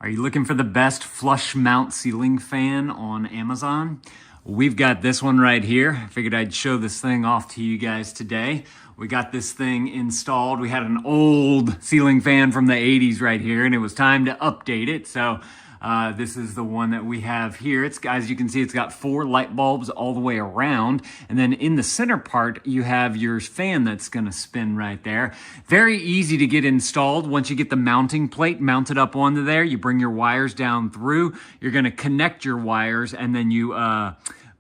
Are you looking for the best flush mount ceiling fan on Amazon? We've got this one right here. I figured I'd show this thing off to you guys today. We got this thing installed. We had an old ceiling fan from the 80s right here, and it was time to update it. So this is the one that we have here. It's, as you can see, it's got 4 light bulbs all the way around. And then in the center part, you have your fan that's gonna spin right there. Very easy to get installed. Once you get the mounting plate mounted up onto there, you bring your wires down through. You're gonna connect your wires, and then you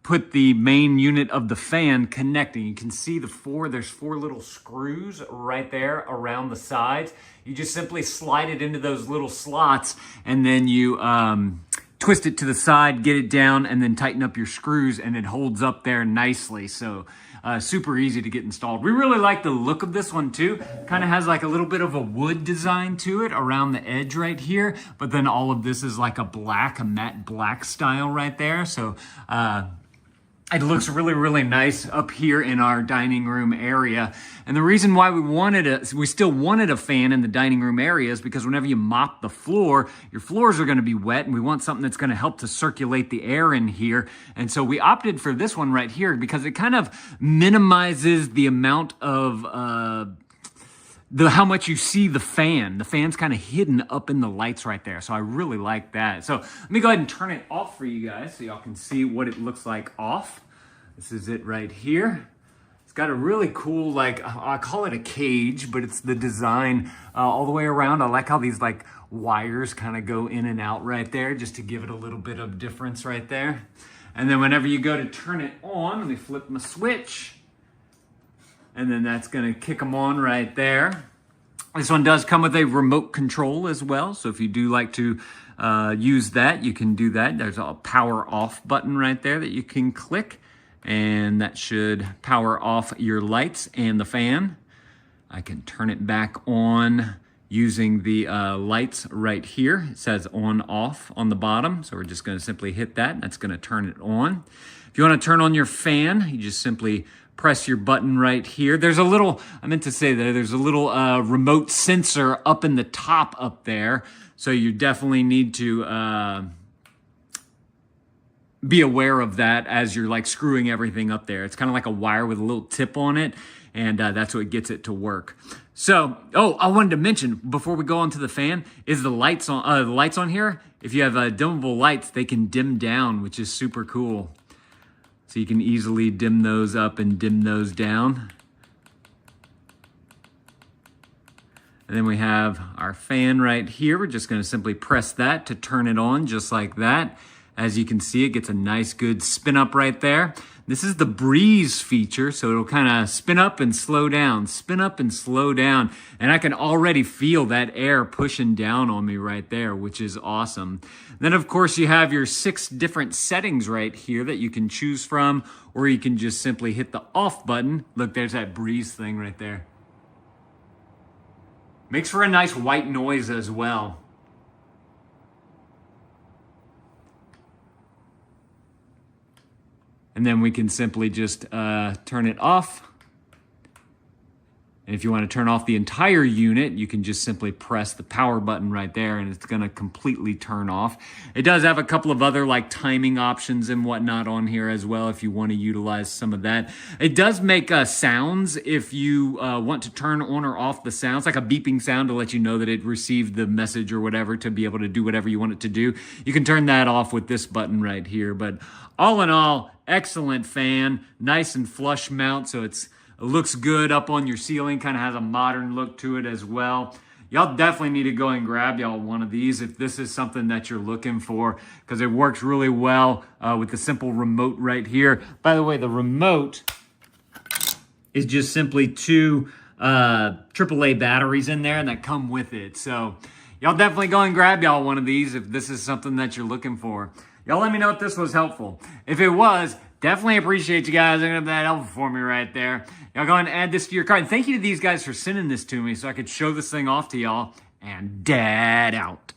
put the main unit of the fan connecting. You can see there's 4 little screws right there around the sides. You just simply slide it into those little slots, and then you twist it to the side, get it down, and then tighten up your screws, and it holds up there nicely. So super easy to get installed. We really like the look of this one too. Kind of has like a little bit of a wood design to it around the edge right here, but then all of this is like a matte black style right there. So it looks really, really nice up here in our dining room area. And the reason why we still wanted a fan in the dining room area is because whenever you mop the floor, your floors are gonna be wet, and we want something that's gonna help to circulate the air in here. And so we opted for this one right here because it kind of minimizes the amount of how much you see the fan. The fan's kind of hidden up in the lights right there. So I really like that. So let me go ahead and turn it off for you guys so y'all can see what it looks like off. This is it right here. It's got a really cool, like, I call it a cage, but it's the design all the way around. I like how these like wires kind of go in and out right there just to give it a little bit of difference right there. And then whenever you go to turn it on, let me flip my switch. And then that's gonna kick them on right there. This one does come with a remote control as well. So if you do like to use that, you can do that. There's a power off button right there that you can click, and that should power off your lights and the fan. I can turn it back on using the lights right here. It says on off on the bottom. So we're just gonna simply hit that. That's gonna turn it on. If you wanna turn on your fan, you just simply press your button right here. There's a little, I meant to say that there's a little remote sensor up in the top up there. So you definitely need to be aware of that as you're like screwing everything up there. It's kind of like a wire with a little tip on it, and that's what gets it to work. So, I wanted to mention before we go on to the fan is the lights on here. If you have dimmable lights, they can dim down, which is super cool. So you can easily dim those up and dim those down. And then we have our fan right here. We're just gonna simply press that to turn it on just like that. As you can see, it gets a nice good spin up right there. This is the breeze feature, so it'll kind of spin up and slow down, spin up and slow down. And I can already feel that air pushing down on me right there, which is awesome. Then of course you have your 6 different settings right here that you can choose from, or you can just simply hit the off button. Look, there's that breeze thing right there. Makes for a nice white noise as well. And then we can simply just turn it off. And if you want to turn off the entire unit, you can just simply press the power button right there, and it's going to completely turn off. It does have a couple of other like timing options and whatnot on here as well if you want to utilize some of that. It does make sounds if you want to turn on or off the sounds, like a beeping sound to let you know that it received the message or whatever to be able to do whatever you want it to do. You can turn that off with this button right here. But all in all, excellent fan, nice and flush mount, so it looks good up on your ceiling, kind of has a modern look to it as well. Y'all definitely need to go and grab y'all one of these if this is something that you're looking for, because it works really well with the simple remote right here. By the way, the remote is just simply 2 AAA batteries in there, and that come with it. So y'all definitely go and grab y'all one of these if this is something that you're looking for. Y'all let me know if this was helpful. If it was, definitely appreciate you guys. That helpful for me right there. Y'all go and add this to your cart. And thank you to these guys for sending this to me so I could show this thing off to y'all. And dad out.